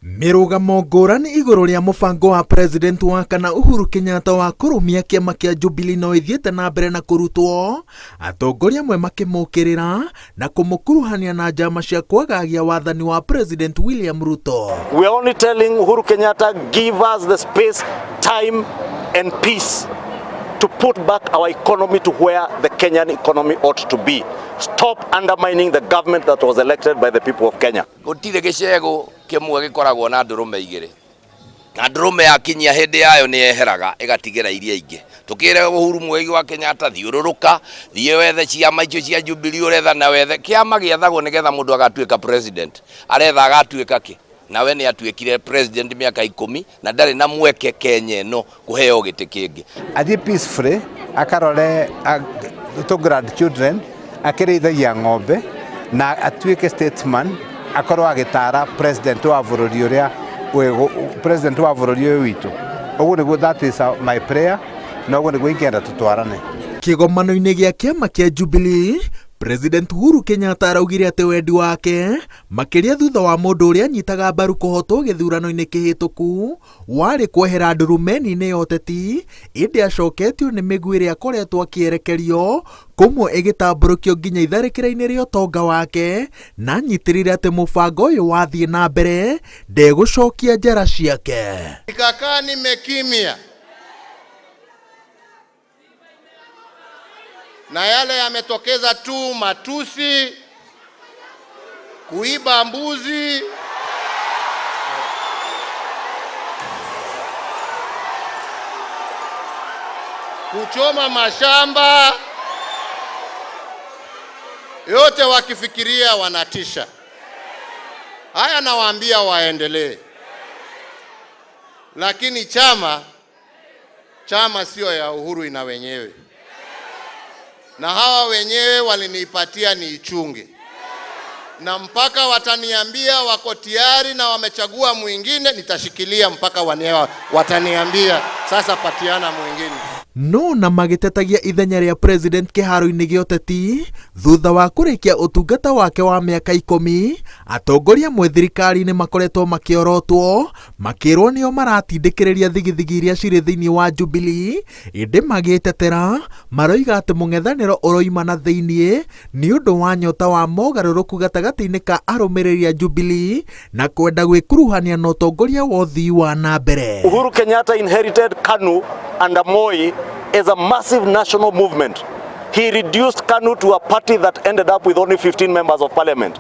Mirũgamo ngũrani igũrũ rĩa mũbango wa president wa kana Uhuru Kenyatta wa kũrũmia kĩama kĩa Jubilee no ithiĩte na mbere na kũrutwo, atongoria amwe makĩmũkĩrĩra na kũmũkuruhania na njama cia kwagagia wathani wa President William Ruto. We are only telling Uhuru Kenyatta, give us the space, time and peace to put back our economy to where the Kenyan economy ought to be. Stop undermining the government that was elected by the people of Kenya. Gũtirĩ gĩcego kĩmwe gĩkoragwo na ndũrũme igĩrĩ. Na ndũrũme yakinyia hĩndĩ yayo nĩ yeheraga ĩgatigĩra iria ingĩ. Tukĩre Uhuru Muigai wa Kenyatta thiũrũrũka, thiĩ wethe ciama icio cia Jubilee ũretha na wethe kĩama gĩethagwo nĩgetha mũndũ agatuĩka president. Aretha agatuĩka kĩ? Nawe nĩ atuĩkire president miaka 10 na ndarĩ na mweke Kenya ĩno kũheo gĩtĩ kĩngĩ. Athiĩ peacefully akarore to grandchildren akĩrĩithagia ng'ombe na atuĩke statesman akorwo agĩtara president wa bũrũri ũrĩa witũ. Ũguo nĩguo, that is my prayer, na ũguo nĩguo ingĩenda tũtwarane. Kĩgomano-inĩ gĩa kĩama kĩa Jubilee, President Uhuru Kenyatta araugire atĩ wendi wake makĩria thutha wa mũndũ ũrĩa anyitaga mbaru kũhotwo gĩthurano-inĩ kĩhĩtũku warĩ kwehera ndurumeni-inĩ ya ũteti, ĩndĩ acoketio nĩ mĩguĩ ĩrĩa akoretwo akĩerekerio kũmwe ĩgĩtambũrũkio nginya itharĩkĩra-inĩ rĩa ũtonga wake, na nyitĩrĩire atĩ mũbango ũyũ wathiĩ na mbere ndegũcokia njara ciake. Nikakaa nimekimya na yale yametokeza tu matusi, kuiba mbuzi, kuchoma mashamba, yote wakifikiria wanatisha. Haya nawaambia waendelee, lakini chama sio ya Uhuru, ina wenyewe. Na hawa wenyewe walinipatia niichunge, na mpaka wataniambia wako tayari na wamechagua mwingine, nitashikilia mpaka wataniambia sasa patiana mwingine. No na magĩtetagia ithenya rĩa president kĩharo-inĩ gĩa ũteti thutha wa kũrĩkia ũtungata wake wa mĩaka 10, atongoria amwe thirikari-inĩ makoretwo makĩorotwo makĩrwo nĩo maratindĩkĩrĩria thigithigi iria cirĩ thĩinĩ wa Jubilee, ĩndĩ magĩtetera maroiga atĩ mũng'ethanĩro ũroima na thĩinĩ nĩ ũndũ wa nyota wa mogarũrũku gatagatĩ-inĩ ka arũmĩrĩri a Jubilee na kwenda gwĩkuruhania na ũtongoria wa ũthii wa na mbere. Uhuru Kenyatta inherited KANU under Moi as a massive national movement. He reduced KANU to a party that ended up with only 15 members of parliament.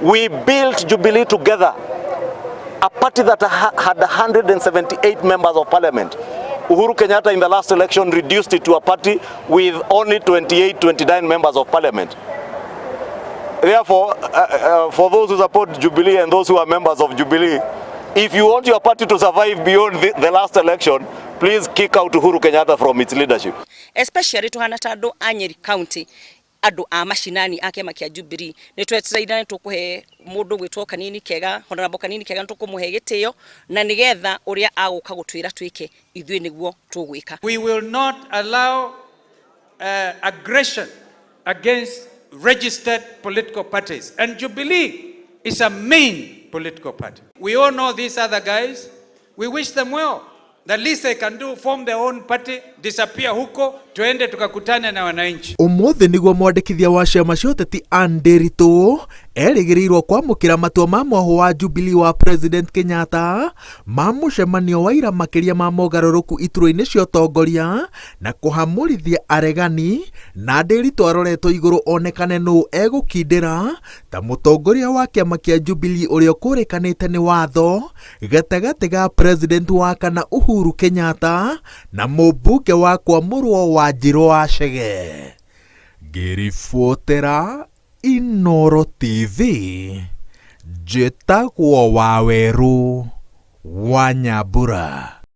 We built Jubilee together, a party that had 178 members of parliament. Uhuru Kenyatta in the last election reduced it to a party with only 29 members of parliament. Therefore, for those who support Jubilee and those who are members of Jubilee, if you want your party to survive beyond the last election, please kick out Uhuru Kenyatta from its leadership. Especially tuhana tando a Nyeri County, andũ a mashinani a kĩama kĩa Jubilee nĩ twetereire tũkũhe mũndũ gwĩtwo Kanini Kega, honorable Kanini Kega tũkũmũhe gĩtĩo na nĩgetha ũrĩa agũka gũtwĩra twĩke ithuĩ nĩguo tũgwĩka. We will not allow aggression against registered political parties, and Jubilee is a main political party. We all know these other guys. We wish them well. The least they can do, form their own party, disappear huko, tuende tukakutane na wananchi. Ũmũthĩ nĩguo mwandĩkithia wa ciama cia ũteti Anne Nderitu erĩgĩrĩirwo kwamũkĩra matua ma mwahũ wa Jubilee wa President Kenyatta ma mũcemanio wa ira makĩria ma mogarũrũku iturwa-inĩ cia ũtongoria na kũhamũrithia aregani, na Nderitu aroretwo igũrũ onekane nũ egũkindĩra ta mũtongoria wa kĩama kĩa Jubilee ũrĩa ũkũrĩkanĩte nĩ watho gatagatĩ ga president wa kana Uhuru Kenyatta na mũmbunge wa kwamũrwo wa Njirũ wa Chege. Ngĩribotera Inooro TV, njĩtagwo Waweru wa Nyambura.